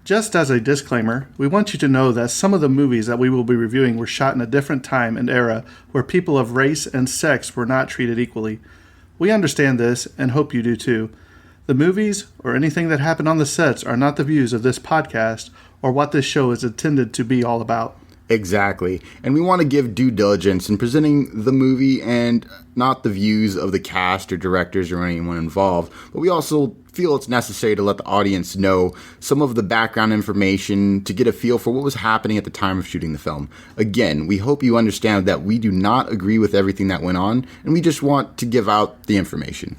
Just as a disclaimer, we want you to know that some of the movies that we will be reviewing were shot in a different time and era where people of race and sex were not treated equally. We understand this and hope you do too. The movies or anything that happened on the sets are not the views of this podcast or what this show is intended to be all about. Exactly. And we want to give due diligence in presenting the movie and not the views of the cast or directors or anyone involved. But we also feel it's necessary to let the audience know some of the background information to get a feel for what was happening at the time of shooting the film. Again, we hope you understand that we do not agree with everything that went on, and we just want to give out the information.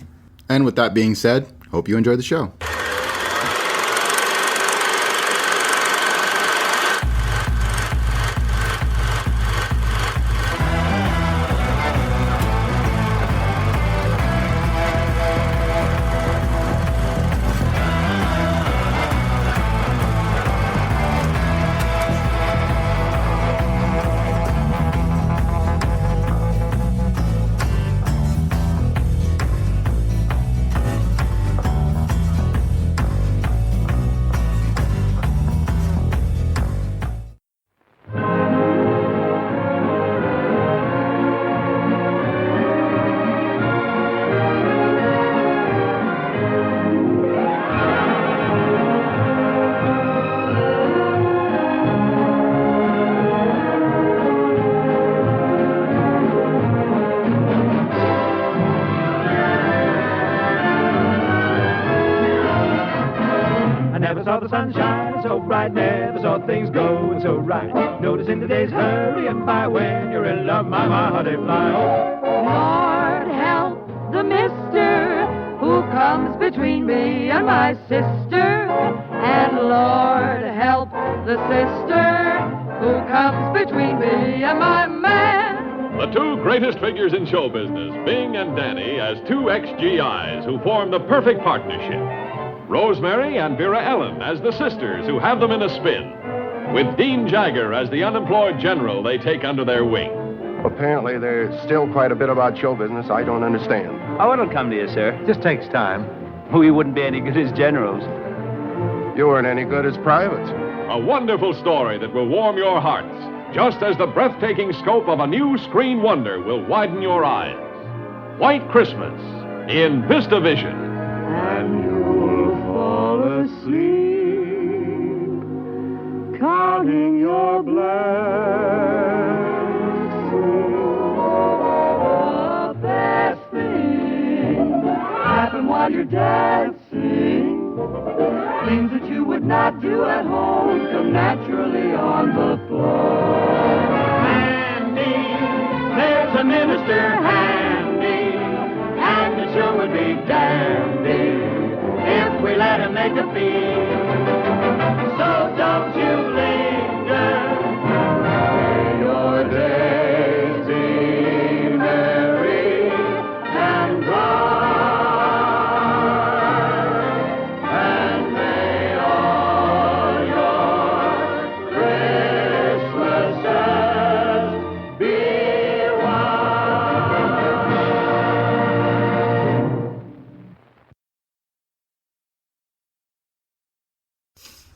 And with that being said, hope you enjoy the show. The sunshine so bright, never saw things going so right. Noticing the days hurrying by when you're in love, my how they fly. Lord help the mister who comes between me and my sister, and Lord help the sister who comes between me and my man. The two greatest figures in show business, Bing and Danny, as two ex-GIs who form the perfect partnership. Rosemary and Vera Ellen as the sisters who have them in a spin, with Dean Jagger as the unemployed general they take under their wing. Apparently, there's still quite a bit about show business I don't understand. Oh, it'll come to you, sir. Just takes time. We wouldn't be any good as generals. You weren't any good as privates. A wonderful story that will warm your hearts, just as the breathtaking scope of a new screen wonder will widen your eyes. White Christmas in VistaVision. And you'll fall asleep, counting your blessings. The best thing happen while you're dancing. Things that you would not do at home come naturally on the floor. Handy, there's a minister handy, and the show would be dandy if we let him make a fee. So don't you linger, may your days be merry and bright, and may all your Christmases be white.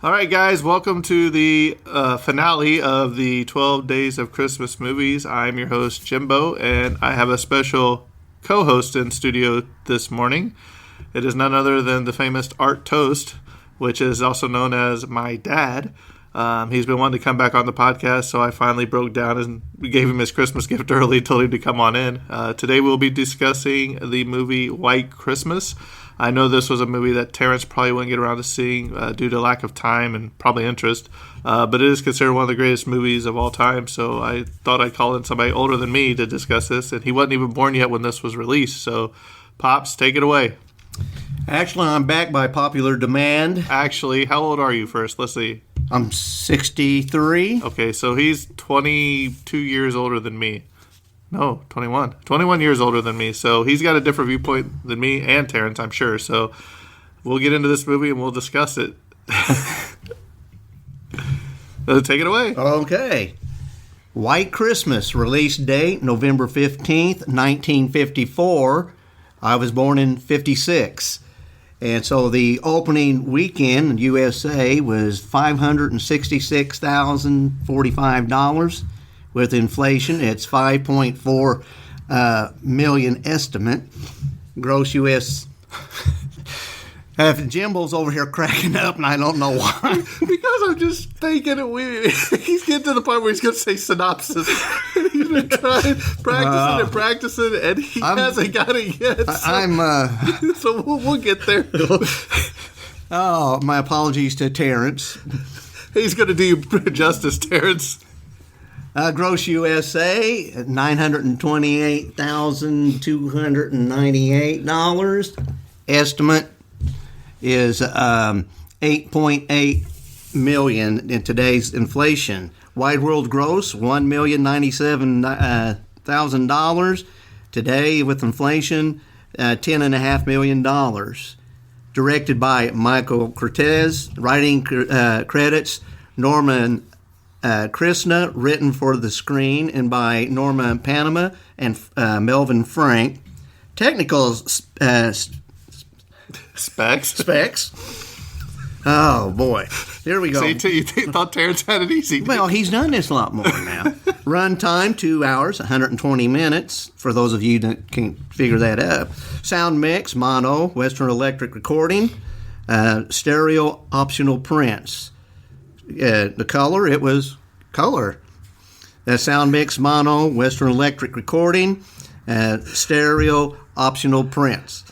All right, guys, welcome to the finale of the 12 Days of Christmas movies. I'm your host, Jimbo, and I have a special co-host in studio this morning. It is none other than the famous Art Toast, which is also known as my dad. He's been wanting to come back on the podcast, so I finally broke down and gave him his Christmas gift early, told him to come on in. Today we'll be discussing the movie White Christmas. I know this was a movie that Terrence probably wouldn't get around to seeing due to lack of time and probably interest, but it is considered one of the greatest movies of all time, so I thought I'd call in somebody older than me to discuss this, and he wasn't even born yet when this was released, so Pops, take it away. Actually, I'm back by popular demand. Actually, how old are you first? Let's see. I'm 63. Okay, so he's 22 years older than me. No, 21. 21 years older than me. So he's got a different viewpoint than me and Terrence, I'm sure. So we'll get into this movie and we'll discuss it. Take it away. Okay. White Christmas, release date November 15th, 1954. I was born in 56. And so the opening weekend in USA was $566,045. With inflation, it's 5.4 million estimate. Gross U.S. Jimbo's over here cracking up, and I don't know why. Because I'm just thinking he's getting to the point where he's going to say synopsis. He's been trying, practicing, and he hasn't got it yet. So we'll get there. Oh, my apologies to Terrence. He's going to do you justice, Terrence. Gross USA, $928,298. Estimate is 8.8 million in today's inflation. Wide world gross, $1,097,000. Today, with inflation, $10.5 million. Directed by Michael Cortez. Writing credits, Norman Krishna, written for the screen, and by Norma Panama and Melvin Frank. Technical specs. Oh, boy. Here we go. So you thought Terrence had it easy. Well, he's done this a lot more now. Runtime, 2 hours, 120 minutes, for those of you that can figure that out. Sound mix, mono, Western Electric recording, stereo optional prints. The color, it was color. Sound mix, mono, Western Electric recording, stereo optional prints.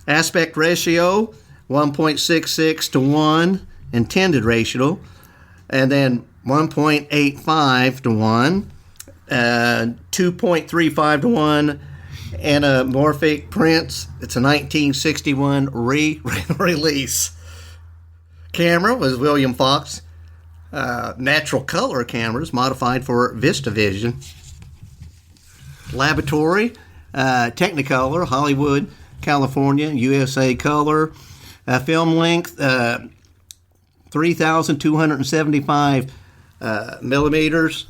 Aspect ratio, 1.66 to 1, intended ratio, and then 1.85 to 1, 2.35 to 1, anamorphic prints. It's a 1961 release. Camera was William Fox. Natural color cameras modified for VistaVision. Laboratory, Technicolor, Hollywood, California, USA color. Film length, 3,275 millimeters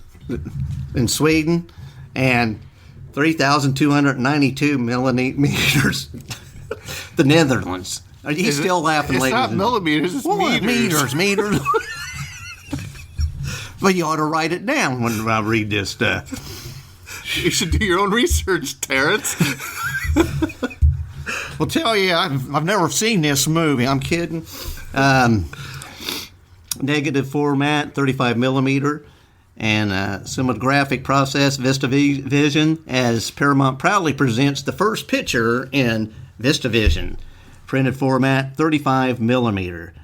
in Sweden, and 3,292 millimeters the Netherlands. He's still laughing, It's ladies. not millimeters, it's meters. Meters. Well, you ought to write it down when I read this stuff. You should do your own research, Terrence. Well, tell you, I've never seen this movie. I'm kidding. Negative format, 35 millimeter, and cinematographic process, VistaVision, as Paramount proudly presents the first picture in VistaVision. Printed format, 35 millimeter.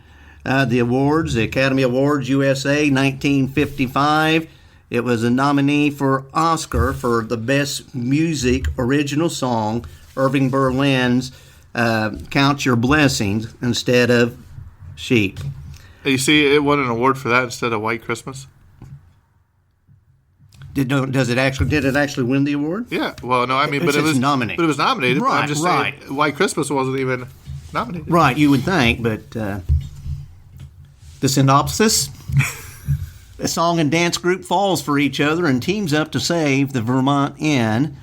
The awards, the Academy Awards USA 1955. It was a nominee for Oscar for the Best Music Original Song, Irving Berlin's Count Your Blessings instead of Sheep. You see, it won an award for that instead of White Christmas. Did it actually win the award? Yeah. Well, no, I mean, but it was nominated. But it was nominated. Right, I'm just right. saying, White Christmas wasn't even nominated. Right, you would think, but the synopsis: a song and dance group falls for each other and teams up to save the Vermont Inn,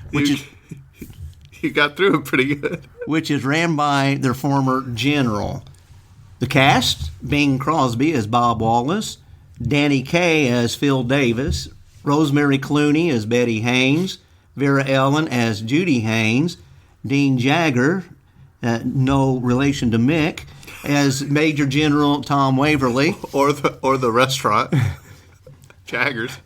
You got through it pretty good. Which is ran by their former general. The cast: Bing Crosby as Bob Wallace, Danny Kaye as Phil Davis, Rosemary Clooney as Betty Haynes, Vera Ellen as Judy Haynes, Dean Jagger, no relation to Mick, as Major General Tom Waverly, or the restaurant, Jaggers.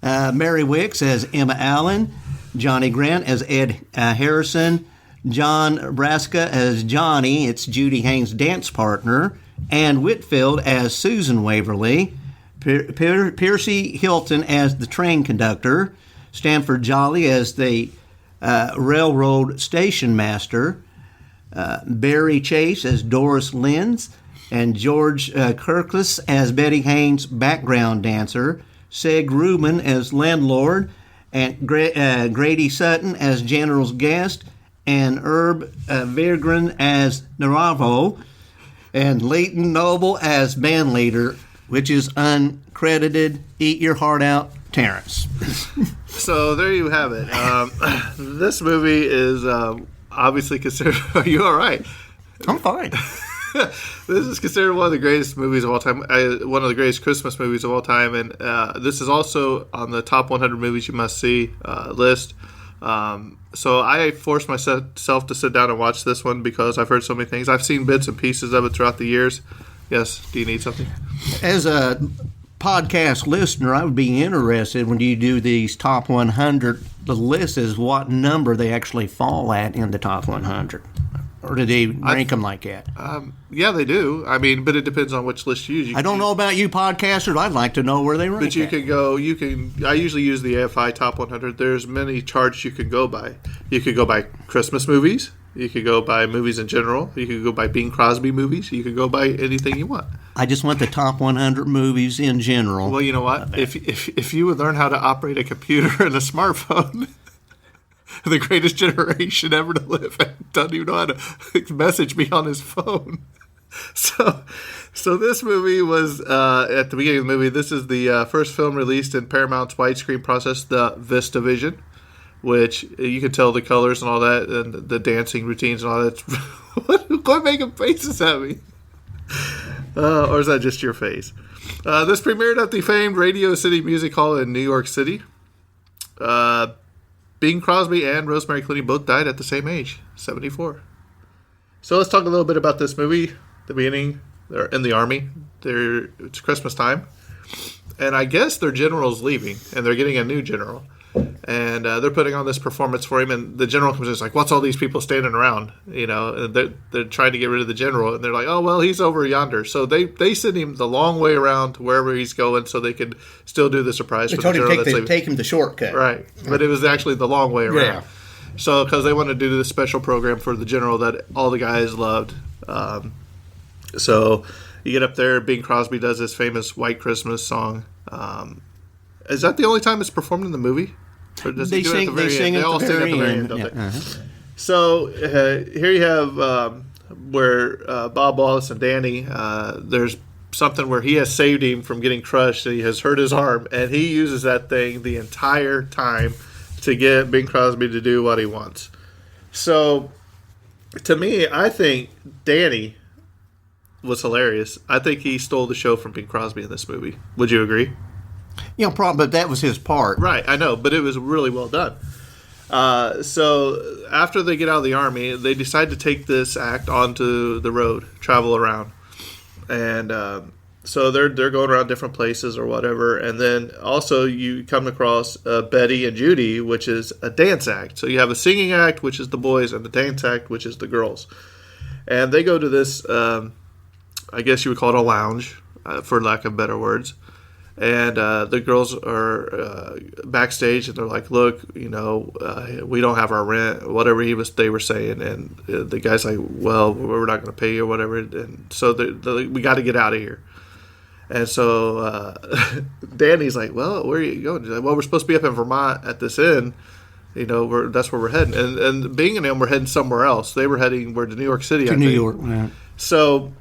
Mary Wicks as Emma Allen, Johnny Grant as Ed Harrison, John Braska as Johnny, it's Judy Haynes' dance partner, Ann Whitfield as Susan Waverly, Piercy Hilton as the train conductor, Stanford Jolly as the railroad station master, Barry Chase as Doris Lenz, and George Kirklis as Betty Haynes' background dancer, Seg Rubin as landlord, and Grady Sutton as general's guest, and Herb Vigran as Naravo, and Leighton Noble as band leader, which is uncredited. Eat your heart out, Terrence. So there you have it. This movie is, obviously considered. Are you all right? I'm fine. This is considered one of the greatest movies of all time, one of the greatest Christmas movies of all time, and this is also on the top 100 movies you must see list. So I forced myself to sit down and watch this one because I've heard so many things. I've seen bits and pieces of it throughout the years. Yes, do you need something? As a podcast listener, I would be interested when you do these top 100. The list is what number they actually fall at in the top 100. Or do they rank them like that? Yeah, they do. I mean, but it depends on which list you use. I don't know about you podcasters. I'd like to know where they rank. But you can go. I usually use the AFI Top 100. There's many charts you can go by. You could go by Christmas movies. You could go by movies in general. You could go by Bing Crosby movies. You could go by anything you want. I just want the top 100 movies in general. Well, you know what? If you would learn how to operate a computer and a smartphone. The greatest generation ever to live doesn't even know how to message me on his phone. So this movie was at the beginning of the movie. This is the first film released in Paramount's widescreen process, the VistaVision, which you can tell the colors and all that, and the dancing routines and all that. Quit making faces at me. Or is that just your face? This premiered at the famed Radio City Music Hall in New York City. Bing Crosby and Rosemary Clooney both died at the same age, 74. So let's talk a little bit about this movie. The beginning, they're in the army. It's Christmas time. And I guess their general's leaving, and they're getting a new general. And they're putting on this performance for him, and the general comes in and is like, what's all these people standing around? You know, and they're trying to get rid of the general, and they're like, oh, well, he's over yonder. So they send him the long way around to wherever he's going so they could still do the surprise for the general. They told him take him the shortcut. Right, but it was actually the long way around. Yeah. So, because they wanted to do this special program for the general that all the guys loved. So, you get up there, Bing Crosby does this famous White Christmas song. Is that the only time it's performed in the movie? Or does They sing at the very end. They all sing at the very end, don't they? So, here you have where Bob Wallace and Danny, there's something where he has saved him from getting crushed. He has hurt his arm, and he uses that thing the entire time to get Bing Crosby to do what he wants. So, to me, I think Danny was hilarious. I think he stole the show from Bing Crosby in this movie. Would you agree? Yeah, but that was his part. Right, I know, but it was really well done. So after they get out of the army, they decide to take this act onto the road, travel around. And so they're going around different places or whatever. And then also you come across Betty and Judy, which is a dance act. So you have a singing act, which is the boys, and the dance act, which is the girls. And they go to this, I guess you would call it a lounge, for lack of better words. And the girls are backstage, and they're like, "Look, you know, we don't have our rent." Whatever they were saying, and the guy's like, "Well, we're not going to pay you, or whatever." And so we got to get out of here. And so Danny's like, "Well, where are you going?" He's like, "Well, we're supposed to be up in Vermont at this inn. You know, that's where we're heading." And Bing and them were heading somewhere else. They were heading to New York City. To New York. Yeah. So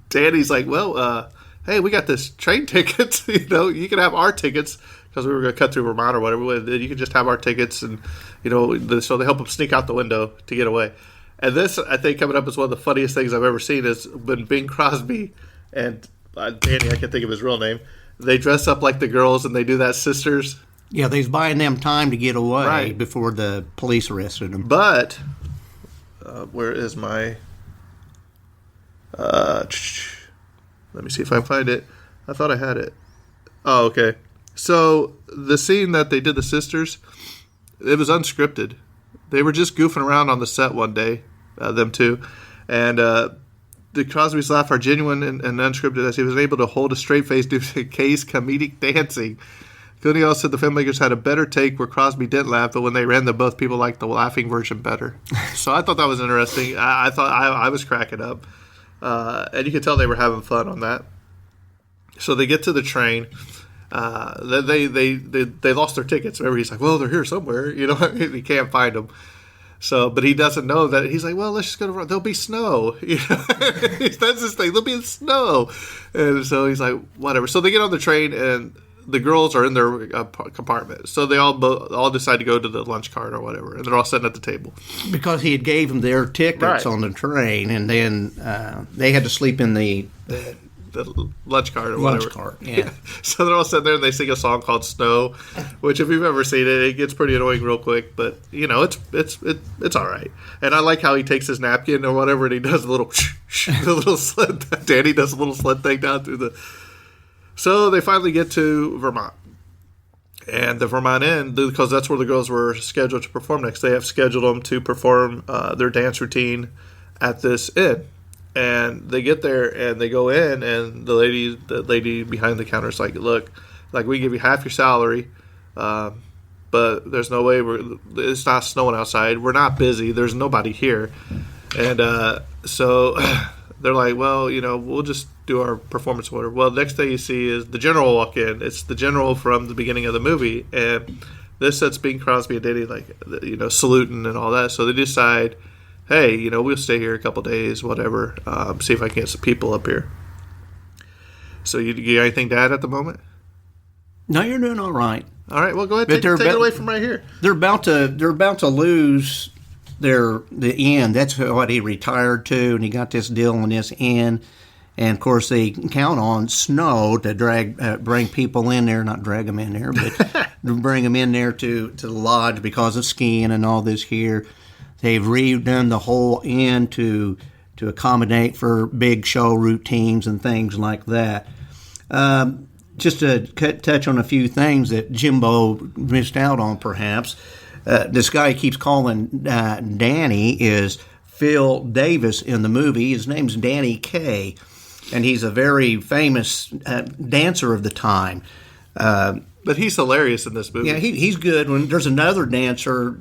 Danny's like, "Well, hey, we got this train ticket. You know, you can have our tickets because we were going to cut through Vermont or whatever. You can just have our tickets." And, you know, so they help him sneak out the window to get away. And this, I think, coming up is one of the funniest things I've ever seen is when Bing Crosby and Danny, I can't think of his real name, they dress up like the girls and they do that Sisters. Yeah, they was buying them time to get away before the police arrested them. But, where is my... let me see if I can find it. I thought I had it. Oh, okay. So the scene that they did the Sisters, it was unscripted. They were just goofing around on the set one day, them two. And the Crosby's laugh are genuine and unscripted as he was able to hold a straight face due to Kay's comedic dancing. Clooney also said the filmmakers had a better take where Crosby didn't laugh, but when they ran them, both people liked the laughing version better. So I thought that was interesting. I thought I was cracking up. And you could tell they were having fun on that. So they get to the train. They lost their tickets. Remember, he's like, "Well, they're here somewhere." You know, he can't find them. So, but he doesn't know that. He's like, "Well, let's just go to. There'll be snow." You know, that's his thing. There'll be snow, and so he's like, "Whatever." So they get on the train, and the girls are in their compartment. So they all decide to go to the lunch cart or whatever, and they're all sitting at the table. Because he had gave them their tickets Right. on the train, and then they had to sleep in the Lunch cart or lunch whatever. cart. Yeah. So they're all sitting there and they sing a song called "Snow," which if you've ever seen it, it gets pretty annoying real quick. But it's all right. And I like how he takes his napkin or whatever and he does a little the little sled. Danny does a little sled thing down through the. So they finally get to Vermont. And the Vermont Inn, because that's where the girls were scheduled to perform next, they have scheduled them to perform their dance routine at this inn. And they get there and they go in, and the lady behind the counter is like, "Look, like we give you half your salary, but there's no way it's not snowing outside. We're not busy. There's nobody here." And so they're like, "Well, we'll just do our performance order." Well, the next thing you see is the general walk in. It's the general from the beginning of the movie, and this sets Bing Crosby and Danny saluting and all that. So they decide, hey, we'll stay here a couple days, whatever. See if I can get some people up here. So you got anything to add at the moment? No, you're doing all right. All right, well, go ahead. But Take it away from right here. They're about to lose the inn. That's what he retired to, and he got this deal on this inn. And of course, they count on snow to bring people in there, not drag them in there, but bring them in there to the lodge because of skiing and all this here. They've redone the whole inn to accommodate for big show routines and things like that. Just to touch on a few things that Jimbo missed out on, perhaps. This guy he keeps calling Danny is Phil Davis in the movie. His name's Danny Kaye, and he's a very famous dancer of the time. But he's hilarious in this movie. Yeah, he's good. There's another dancer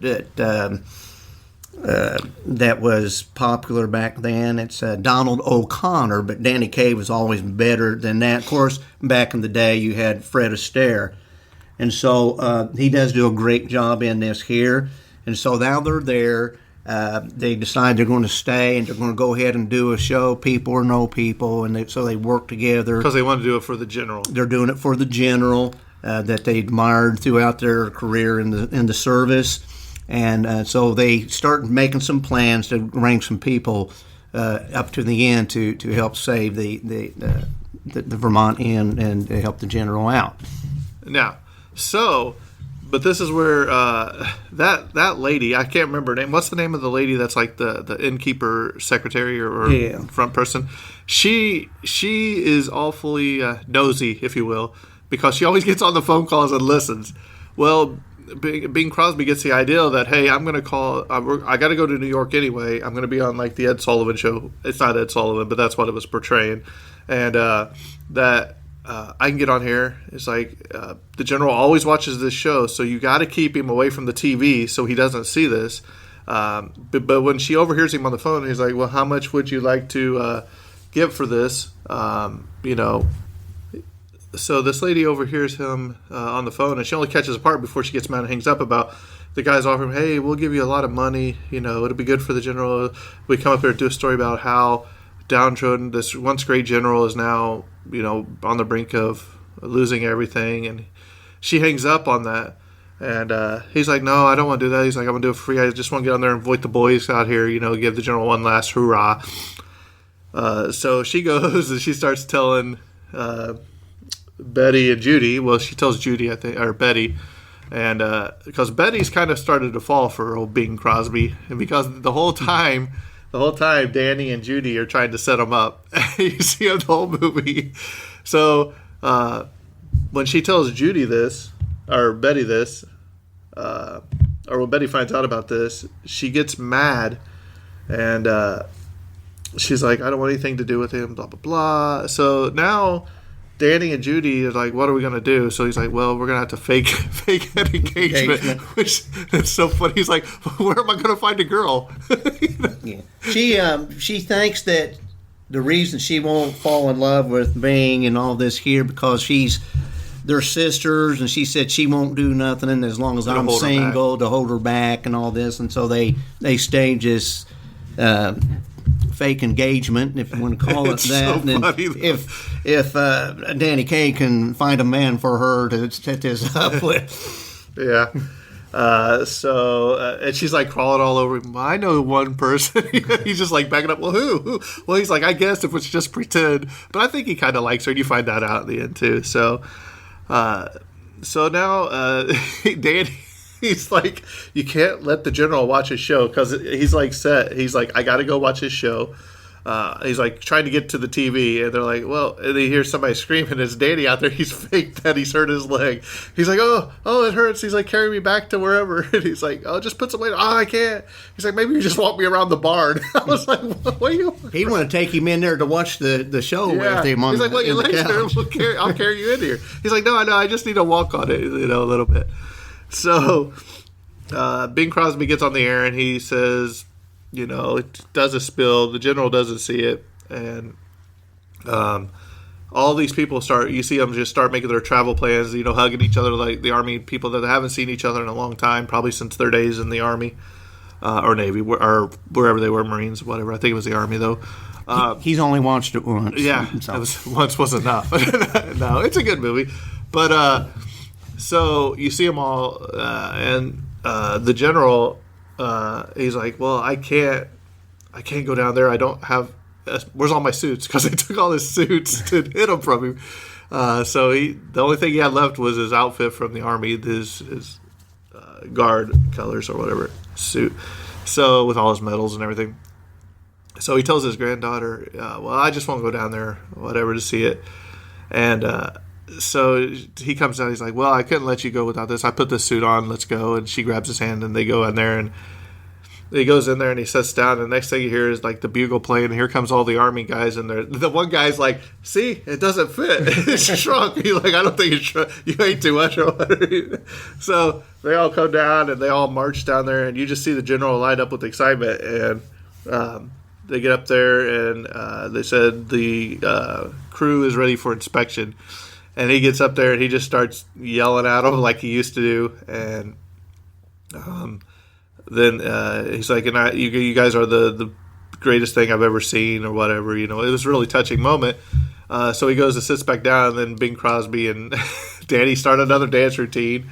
that was popular back then. It's Donald O'Connor, but Danny Kaye was always better than that. Of course, back in the day, you had Fred Astaire. And so he does do a great job in this here. And so now they're there. They decide they're going to stay and they're going to go ahead and do a show, people or no people. And so they work together. Because they want to do it for the general. They're doing it for the general that they admired throughout their career in the service. And so they start making some plans to bring some people up to the end to help save the Vermont Inn and to help the general out. Now, but this is where that lady, I can't remember her name. What's the name of the lady that's like the innkeeper secretary or front person? She is awfully nosy, if you will, because she always gets on the phone calls and listens. Well, Bing Crosby gets the idea that, hey, I'm going to call, I got to go to New York anyway. I'm going to be on like the Ed Sullivan show. It's not Ed Sullivan, but that's what it was portraying. And that I can get on here. It's like the general always watches this show, so you got to keep him away from the TV so he doesn't see this. But when she overhears him on the phone, he's like, well, how much would you like to give for this? So this lady overhears him on the phone, and she only catches a part before she gets mad and hangs up about the guys offering, hey, we'll give you a lot of money. It'll be good for the general. We come up here to do a story about how downtrodden this once great general is now, on the brink of losing everything. And she hangs up on that. And he's like, no, I don't want to do that. He's like, I'm going to do it for free. I just want to get on there and avoid the boys out here, give the general one last hurrah. So she goes and she starts telling Betty and Judy. Well, she tells Judy, I think, or Betty, and because Betty's kind of started to fall for old Bing Crosby, and because the whole time, Danny and Judy are trying to set him up. You see him the whole movie. So when she tells Judy this, or Betty this, or when Betty finds out about this, she gets mad, and she's like, I don't want anything to do with him, blah, blah, blah. So now Danny and Judy are like, what are we going to do? So he's like, well, we're going to have to fake an engagement. Which is so funny. He's like, where am I going to find a girl? Yeah. She thinks that the reason she won't fall in love with Bing and all this here because they're sisters, and she said she won't do nothing as long as I'm single to hold her back and all this. And so they stage this fake engagement, if you want to call it It's that. so And funny, though. if Danny Kaye can find a man for her to set this up with. Yeah. And she's like crawling all over him. I know one person. He's just like backing up. Well, who? Well, he's like, I guess if it's just pretend. But I think he kind of likes her, and you find that out in the end too. So now Danny, he's like, you can't let the general watch his show because he's like set. He's like, I got to go watch his show. He's like trying to get to the TV, and they're like, well, and they hear somebody screaming. It's Danny out there. He's faked that he's hurt his leg. He's like, oh, it hurts. He's like, carry me back to wherever. And he's like, oh, just put some weight. Oh, I can't. He's like, maybe you just walk me around the barn. I was like, what are you? He want to take him in there to watch the show Yeah. with him on He's like, well, in your the legs couch. hurt. I'll carry you in here. He's like, no, I know. I just need to walk on it, a little bit. So Bing Crosby gets on the air, and he says, it does a spill. The general doesn't see it. And all these people you see them just start making their travel plans, hugging each other like the Army people that haven't seen each other in a long time, probably since their days in the Army or Navy or wherever they were, Marines, whatever. I think it was the Army, though. He's only watched it once. Yeah, once was enough. No, it's a good movie. But so you see them all, and the general, he's like, well, I can't go down there. I don't have. Where's all my suits? Because they took all his suits to hit him from him. So the only thing he had left was his outfit from the Army, his guard colors or whatever suit. So with all his medals and everything. So he tells his granddaughter, well, I just won't go down there, whatever, to see it. And so he comes down. He's like, well, I couldn't let you go without this. I put this suit on. Let's go. And she grabs his hand, and they go in there, and he goes in there and he sits down, and the next thing you hear is like the bugle playing, and here comes all the Army guys, and the one guy's like, see, it doesn't fit. It's shrunk. He's like, I don't think it's shrunk. You ate too much or whatever. So they all come down, and they all march down there, and you just see the general light up with excitement, and they get up there, and they said the crew is ready for inspection. And he gets up there, and he just starts yelling at them like he used to do, and then he's like, and you guys are the greatest thing I've ever seen, or whatever. It was a really touching moment. So he goes and sits back down, and then Bing Crosby and Danny start another dance routine.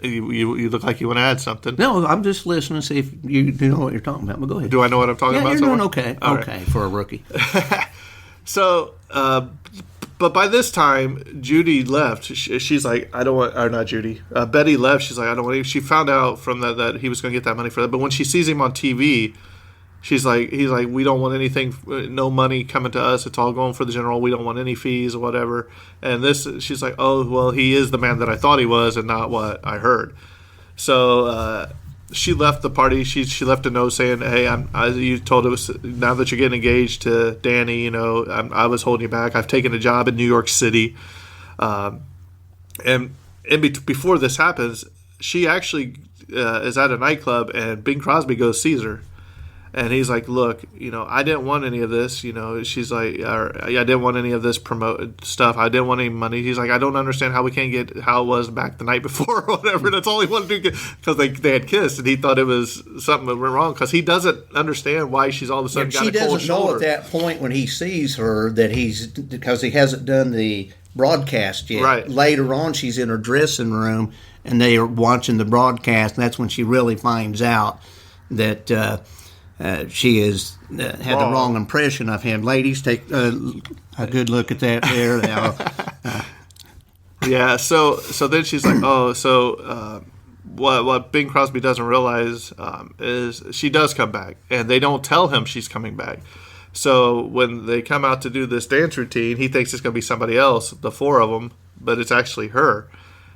You look like you want to add something. No, I'm just listening to see if you know what you're talking about. But go ahead. Do I know what I'm talking about? You're somewhere? doing okay. All okay right. for a rookie. So, but by this time, Judy left. She's like, I don't want, or not Judy. Betty left. She's like, I don't want to. She found out from that he was going to get that money for that. But when she sees him on TV, he's like, we don't want anything, no money coming to us. It's all going for the general. We don't want any fees or whatever. And she's like, oh, well, he is the man that I thought he was and not what I heard. So she left the party. She left a note saying, hey, you told us now that you're getting engaged to Danny, I was holding you back. I've taken a job in New York City. Before this happens, she actually is at a nightclub, and Bing Crosby goes sees her. And he's like, look, I didn't want any of this. She's like, I didn't want any of this promote stuff. I didn't want any money. He's like, I don't understand how we can't get how it was back the night before or whatever. That's all he wanted to do because they had kissed, and he thought it was something that went wrong because he doesn't understand why she's all of a sudden got a cold shoulder. She doesn't know at that point when he sees her that because he hasn't done the broadcast yet. Right. Later on, she's in her dressing room, and they are watching the broadcast, and that's when she really finds out that she has had the wrong impression of him. Ladies, take a good look at that there. Yeah, so then she's like, oh, so what Bing Crosby doesn't realize is she does come back, and they don't tell him she's coming back. So when they come out to do this dance routine, he thinks it's going to be somebody else, the four of them, but it's actually her.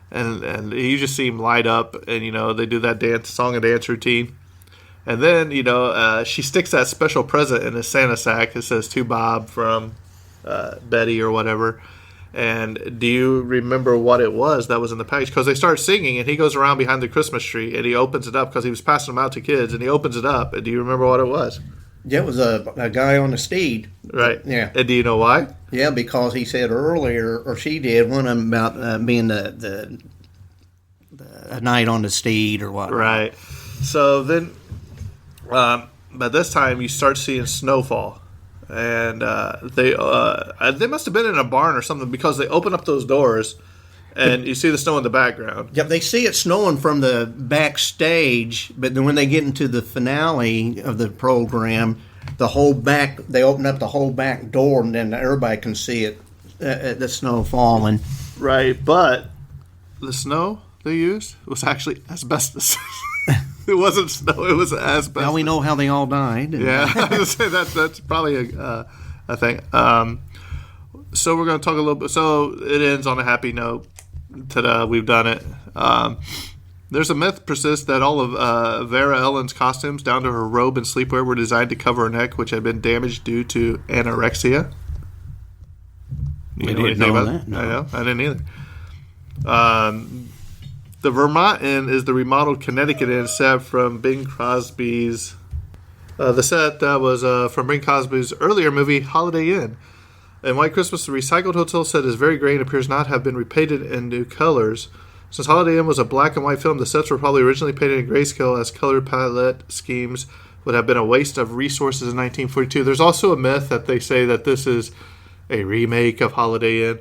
And you just see him light up, and, they do that song and dance routine. And then, she sticks that special present in a Santa sack. It says, to Bob from Betty or whatever. And do you remember what it was that was in the package? Because they start singing, and he goes around behind the Christmas tree, and he opens it up because he was passing them out to kids, and he opens it up. And do you remember what it was? Yeah, it was a guy on a steed. Right. Yeah. And do you know why? Yeah, because he said earlier, or she did, one of them about being the knight on the steed or what. Right. So then But this time you start seeing snowfall. And they must have been in a barn or something because they open up those doors and you see the snow in the background. Yep, they see it snowing from the backstage, but then when they get into the finale of the program, they open up the whole back door, and then everybody can see it, the snow falling. Right, but the snow they used was actually asbestos. It wasn't snow; it was asbestos. Now we know how they all died. Yeah, I was gonna say that's probably a thing. So we're going to talk a little bit. So it ends on a happy note. Ta-da, we've done it. There's a myth persists that all of Vera Ellen's costumes, down to her robe and sleepwear, were designed to cover her neck, which had been damaged due to anorexia. You know anything about that? No. I know. I didn't either. The Vermont Inn is the remodeled Connecticut Inn set from Bing Crosby's... the set that was from Bing Crosby's earlier movie, Holiday Inn. In White Christmas, the recycled hotel set is very gray and appears not to have been repainted in new colors. Since Holiday Inn was a black and white film, the sets were probably originally painted in grayscale, as color palette schemes would have been a waste of resources in 1942. There's also a myth that they say that this is a remake of Holiday Inn.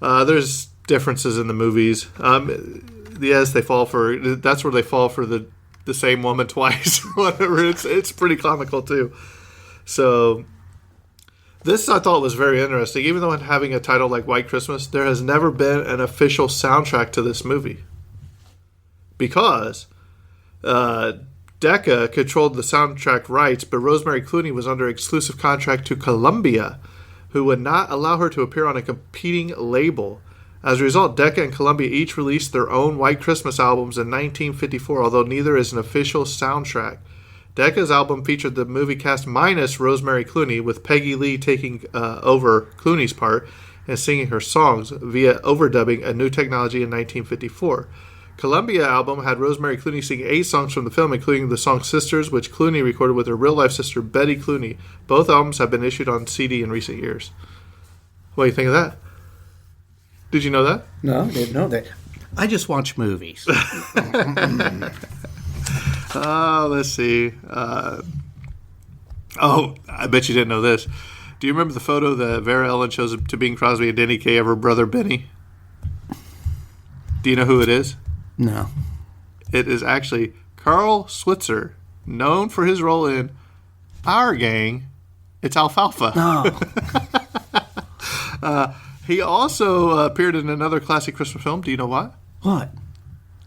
There's differences in the movies. Yes, they fall for... That's where they fall for the same woman twice. Whatever. It's pretty comical, too. So... This I thought was very interesting. Even though in having a title like White Christmas, there has never been an official soundtrack to this movie. Because Decca controlled the soundtrack rights, but Rosemary Clooney was under exclusive contract to Columbia, who would not allow her to appear on a competing label. As a result, Decca and Columbia each released their own White Christmas albums in 1954, although neither is an official soundtrack. Decca's album featured the movie cast minus Rosemary Clooney, with Peggy Lee taking over Clooney's part and singing her songs via overdubbing, a new technology in 1954. Columbia album had Rosemary Clooney sing 8 songs from the film, including the song Sisters, which Clooney recorded with her real-life sister Betty Clooney. Both albums have been issued on CD in recent years. What do you think of that? Did you know that? No, I didn't know that. I just watch movies. Let's see. I bet you didn't know this. Do you remember the photo that Vera Ellen shows to Bing Crosby and Denny Kaye of her brother Benny? Do you know who it is? No. It is actually Carl Switzer, known for his role in Our Gang. It's Alfalfa. Oh. He also appeared in another classic Christmas film. Do you know what? What?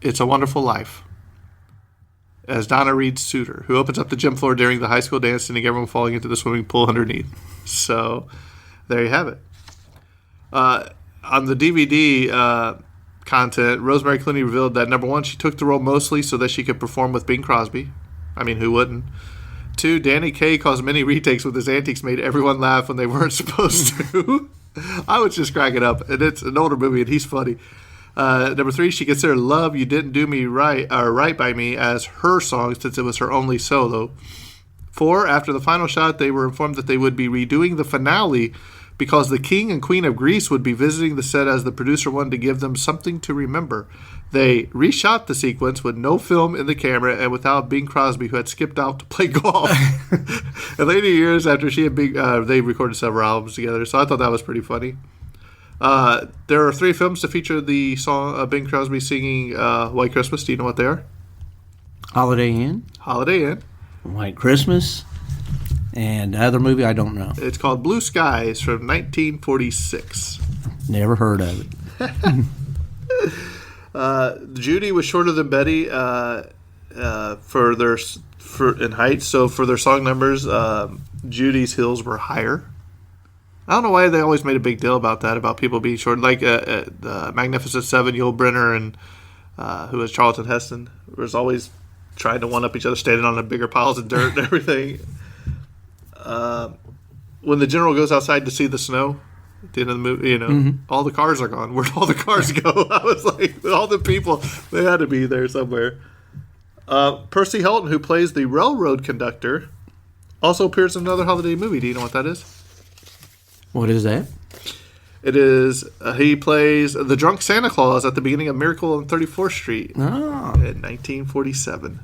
It's a Wonderful Life. As Donna Reed's suitor, who opens up the gym floor during the high school dance, sending everyone falling into the swimming pool underneath. So, there you have it. On the DVD content, Rosemary Clooney revealed that, number 1, she took the role mostly so that she could perform with Bing Crosby. I mean, who wouldn't? 2, Danny Kaye caused many retakes with his antics, made everyone laugh when they weren't supposed to. I was just cracking up, and it's an older movie, and he's funny. Number 3, she considered Love You Didn't Do Me Right, or Right By Me as her song, since it was her only solo. 4, after the final shot, they were informed that they would be redoing the finale because the King and Queen of Greece would be visiting the set, as the producer wanted to give them something to remember. They reshot the sequence with no film in the camera and without Bing Crosby, who had skipped out to play golf. In later years, after she and Bing, they recorded several albums together, so I thought that was pretty funny. There are 3 films to feature the song Bing Crosby singing White Christmas. Do you know what they are? Holiday Inn. Holiday Inn. White Christmas. And the other movie, I don't know. It's called Blue Skies from 1946. Never heard of it. Judy was shorter than Betty in height, so for their song numbers, Judy's heels were higher. I don't know why they always made a big deal about that, about people being short. Like the Magnificent Seven, Yul Brynner and who was Charlton Heston, was always trying to one-up each other, standing on the bigger piles of dirt and everything. When the general goes outside to see the snow at the end of the movie, all the cars are gone. Where'd all the cars go? I was like, all the people, they had to be there somewhere. Percy Hilton, who plays the railroad conductor, also appears in another holiday movie. Do you know what that is? What is that? It is, he plays the drunk Santa Claus at the beginning of Miracle on 34th Street in 1947.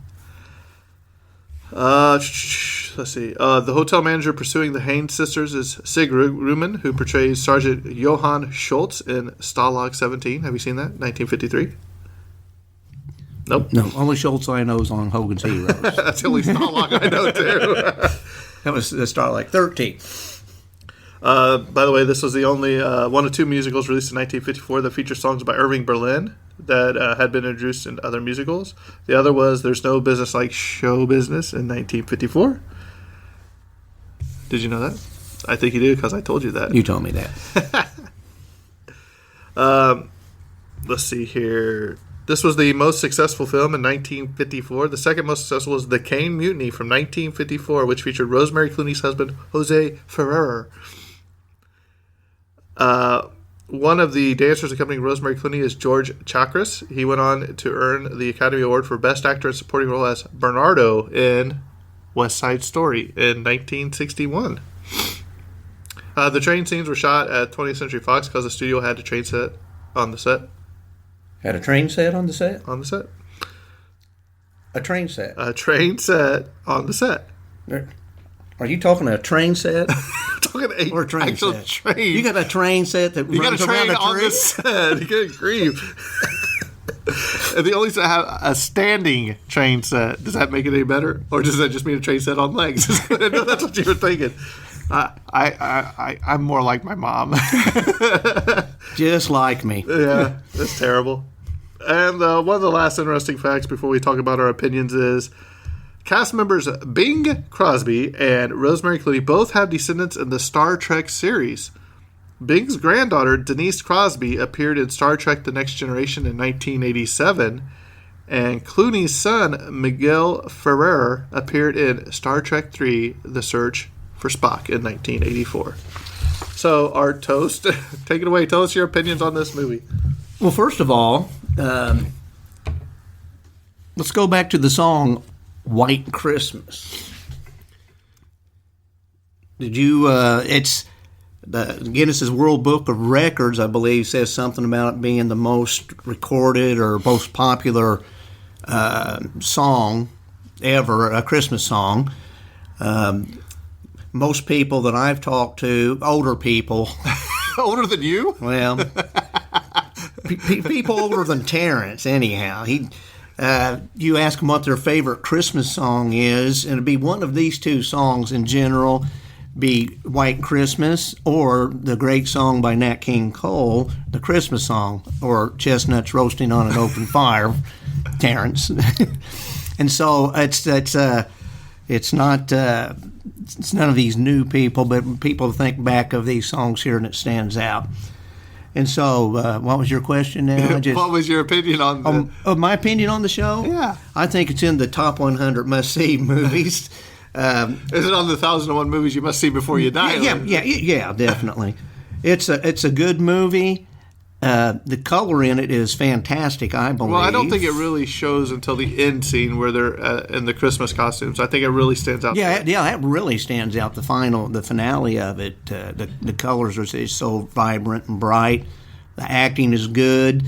Let's see. The hotel manager pursuing the Haynes sisters is Sig Ruman, who portrays Sergeant Johann Schultz in Stalag 17. Have you seen that? 1953. Nope. No, only Schultz I know is on Hogan's Heroes. That's the only Stalag I know, too. That was the Starlight 13. By the way, this was the only one of two musicals released in 1954 that featured songs by Irving Berlin that had been introduced in other musicals. The other was There's No Business Like Show Business in 1954. Did you know that? I think you do because I told you that. You told me that. Let's see here. This was the most successful film in 1954. The second most successful was The Caine Mutiny from 1954, which featured Rosemary Clooney's husband, Jose Ferrer. One of the dancers accompanying Rosemary Clooney is George Chakiris. He went on to earn the Academy Award for Best Actor in Supporting Role as Bernardo in West Side Story in 1961. The train scenes were shot at 20th Century Fox because the studio had a train set on the set. Had a train set on the set? On the set. A train set? A train set on the set. Are you talking a train set? Talking a or a train actual set? Train. You got a train set that you runs got a train around a on tree? the set. You get grief. And they only have a standing train set. Does that make it any better? Or does that just mean a train set on legs? I know that's what you were thinking. I'm more like my mom. Just like me. Yeah, that's terrible. And one of the last interesting facts before we talk about our opinions is cast members Bing Crosby and Rosemary Clooney both have descendants in the Star Trek series. Bing's granddaughter, Denise Crosby, appeared in Star Trek The Next Generation in 1987, and Clooney's son, Miguel Ferrer, appeared in Star Trek III The Search for Spock in 1984. So, our toast, take it away. Tell us your opinions on this movie. Well, first of all, let's go back to the song White Christmas. Did you, it's the Guinness's World Book of Records, I believe, says something about it being the most recorded or most popular song ever, a Christmas song. Most people that I've talked to, older people. Older than you? Well, people older than Terrence, anyhow. You ask them what their favorite Christmas song is, and it'd be one of these two songs in general, be White Christmas or the great song by Nat King Cole, the Christmas song, or Chestnuts Roasting on an Open Fire, Terrence. And so it's not it's none of these new people, but people think back of these songs here and it stands out. And so, what was your question now? What was your opinion on my opinion on the show? Yeah. I think it's in the top 100 must-see movies. Is it on the 1,001 movies you must see before you die? Yeah, definitely. It's a good movie. The color in it is fantastic, I believe. Well, I don't think it really shows until the end scene where they're in the Christmas costumes. I think it really stands out. Yeah, that really stands out. The finale of it. The colors are so vibrant and bright. The acting is good.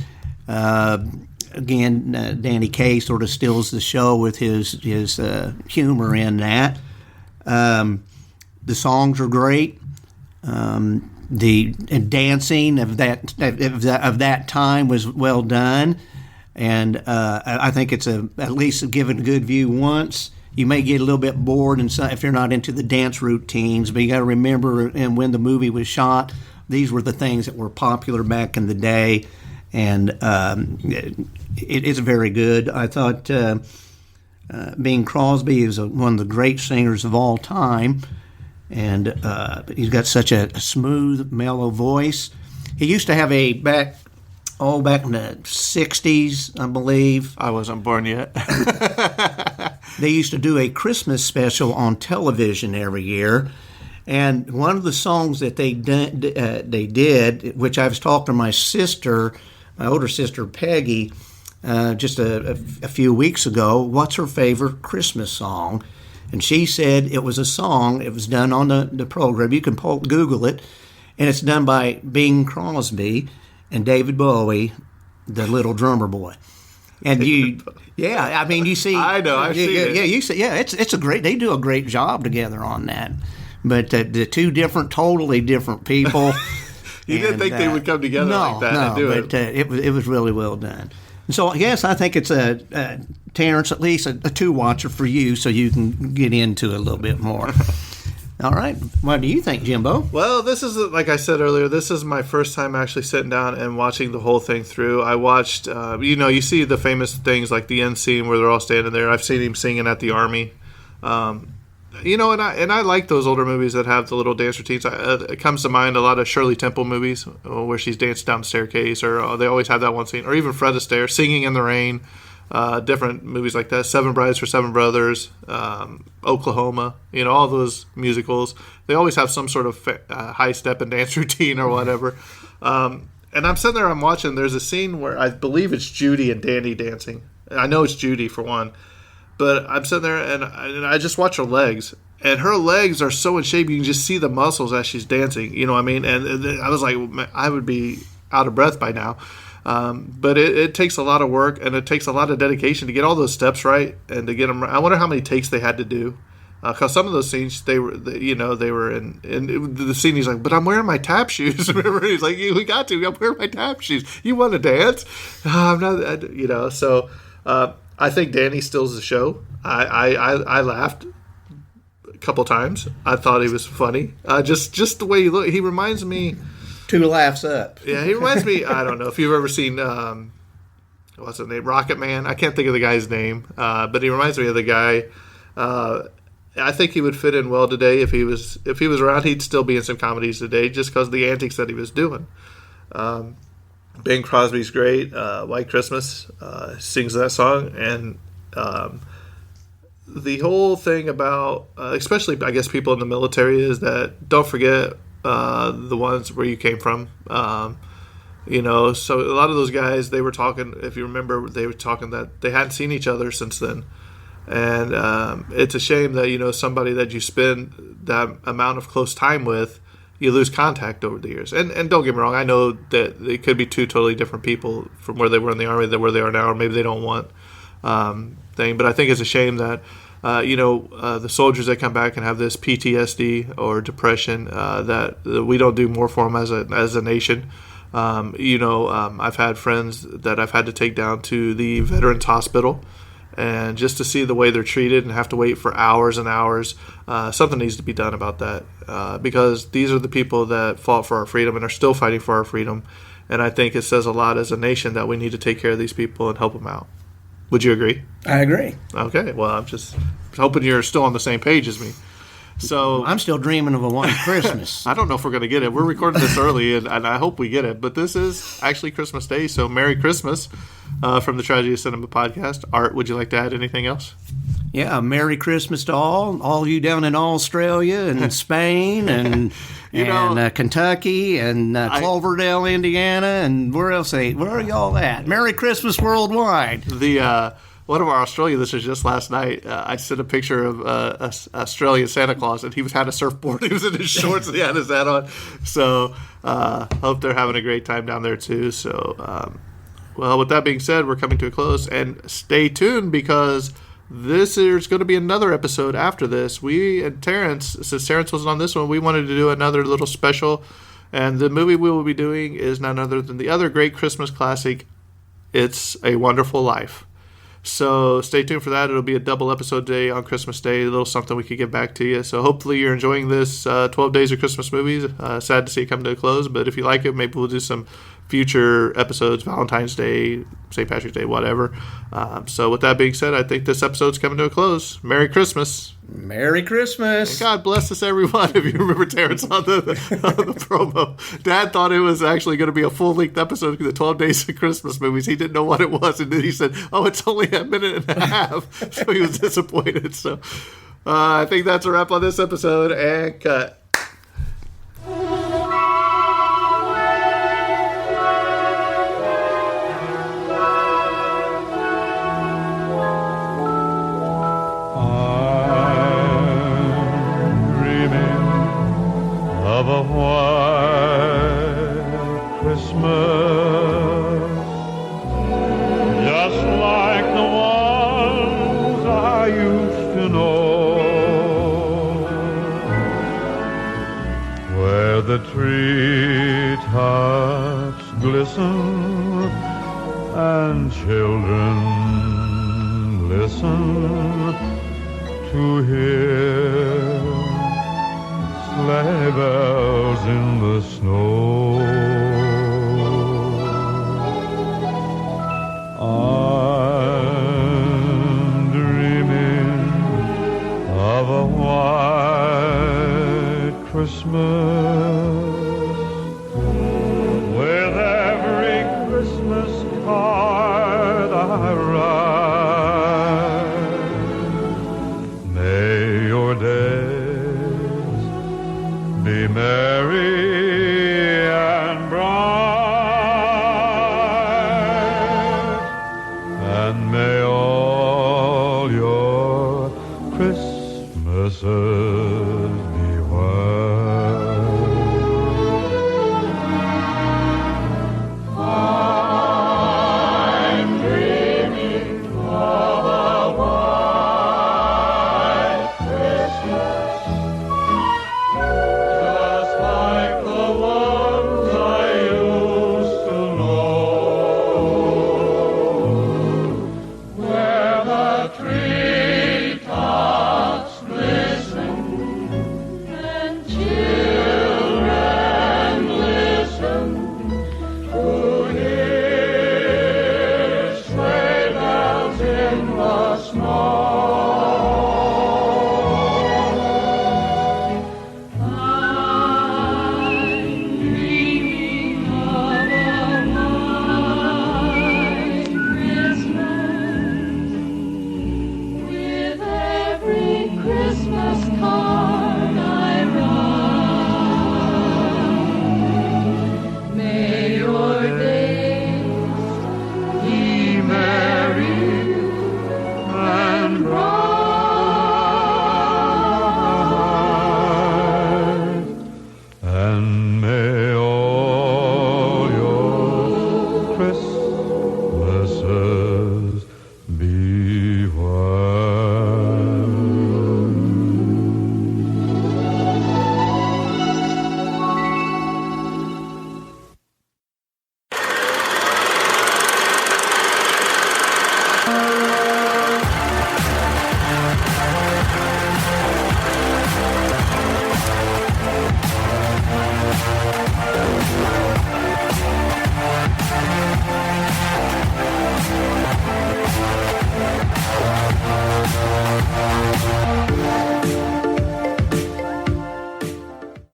Again, Danny Kaye sort of steals the show with his humor in that. The songs are great. The dancing of that time was well done, and I think it's at least given a good view once. You may get a little bit bored if you're not into the dance routines, but you got to remember, and when the movie was shot, these were the things that were popular back in the day, and it is very good. I thought Bing Crosby is one of the great singers of all time. And he's got such a smooth, mellow voice. He used to have back in the 60s, I believe. I wasn't born yet. They used to do a Christmas special on television every year. And one of the songs that they did, which I was talking to my sister, my older sister Peggy, just a few weeks ago, what's her favorite Christmas song? And she said it was a song. It was done on the program. You can Google it. And it's done by Bing Crosby and David Bowie, the little drummer boy. And you see. I know, I've seen it. Yeah, you see. Yeah, it's a great. They do a great job together on that. But the two totally different people. You didn't think they would come together like that and do it. But it was really well done. And so, yes, I think it's Terrence, at least a two-watcher for you, so you can get into it a little bit more. All right. What do you think, Jimbo? Well, this is, like I said earlier, this is my first time actually sitting down and watching the whole thing through. I watched, you see the famous things like the end scene where they're all standing there. I've seen him singing at the Army. And I like those older movies that have the little dance routines. It comes to mind a lot of Shirley Temple movies where she's dancing down the staircase, or they always have that one scene, or even Fred Astaire singing in the rain. Different movies like that, Seven Brides for Seven Brothers, Oklahoma, all those musicals. They always have some sort of high step and dance routine or whatever. And I'm sitting there, I'm watching. There's a scene where I believe it's Judy and Danny dancing. I know it's Judy for one. But I'm sitting there, and I just watch her legs. And her legs are so in shape, you can just see the muscles as she's dancing. You know what I mean? And I was like, I would be out of breath by now. But it takes a lot of work, and it takes a lot of dedication to get all those steps right and to get them right. I wonder how many takes they had to do. Because some of those scenes, they were in the scene. He's like, but I'm wearing my tap shoes. Remember, he's like, we got to. I'm wearing my tap shoes. You want to dance? I'm not. So I think Danny steals the show. I laughed a couple times. I thought he was funny. Just the way he looked. He reminds me. 2 laughs up. Yeah, he reminds me. I don't know if you've ever seen what's his name, Rocket Man. I can't think of the guy's name, but he reminds me of the guy. I think he would fit in well today if he was around. He'd still be in some comedies today, just because of the antics that he was doing. Bing Crosby's great. White Christmas sings that song, and the whole thing about, especially I guess people in the military, is that don't forget the ones where you came from. So a lot of those guys, they were talking. If you remember, they were talking that they hadn't seen each other since then. And it's a shame that, somebody that you spend that amount of close time with, you lose contact over the years. And don't get me wrong, I know that they could be two totally different people from where they were in the Army to where they are now, or maybe they don't want thing. But I think it's a shame that, the soldiers that come back and have this PTSD or depression, that we don't do more for them as a nation. I've had friends that I've had to take down to the Veterans Hospital, and just to see the way they're treated and have to wait for hours and hours, something needs to be done about that, because these are the people that fought for our freedom and are still fighting for our freedom. And I think it says a lot as a nation that we need to take care of these people and help them out. Would you agree? I agree. Okay, well, I'm just hoping you're still on the same page as me. So I'm still dreaming of a white Christmas. I don't know if we're going to get it. We're recording this early, and I hope we get it. But this is actually Christmas Day, so Merry Christmas from the Tragedy of Cinema podcast. Art, would you like to add anything else? Yeah, Merry Christmas to all you down in Australia and Spain and Kentucky and Cloverdale, Indiana, and where else? Where are y'all at? Merry Christmas worldwide. One of our Australian listeners just last night, I sent a picture of Australian Santa Claus, and he had a surfboard. He was in his shorts and he had his hat on. So hope they're having a great time down there too. So, well, with that being said, we're coming to a close, and stay tuned because there's going to be another episode after this. We and Terrence, since Terrence wasn't on this one, we wanted to do another little special, and the movie we will be doing is none other than the other great Christmas classic, It's a Wonderful Life. So stay tuned for that. It'll be a double episode day on Christmas Day, a little something we could get back to you. So hopefully you're enjoying this 12 Days of Christmas Movies. Sad to see it come to a close, but if you like it, maybe we'll do some future episodes, Valentine's Day, St. Patrick's Day, whatever. So with that being said, I think this episode's coming to a close. Merry Christmas. Merry Christmas. And God bless us, everyone. If you remember Terrence on the promo, Dad thought it was actually going to be a full-length episode of the 12 Days of Christmas Movies. He didn't know what it was, and then he said, oh, it's only a minute and a half. So he was disappointed. So I think that's a wrap on this episode, and cut. Of a white Christmas, just like where the treetops glisten and children listen to hear sleigh bells in the snow. I'm dreaming of a white Christmas with every Christmas card I write. May your days be merry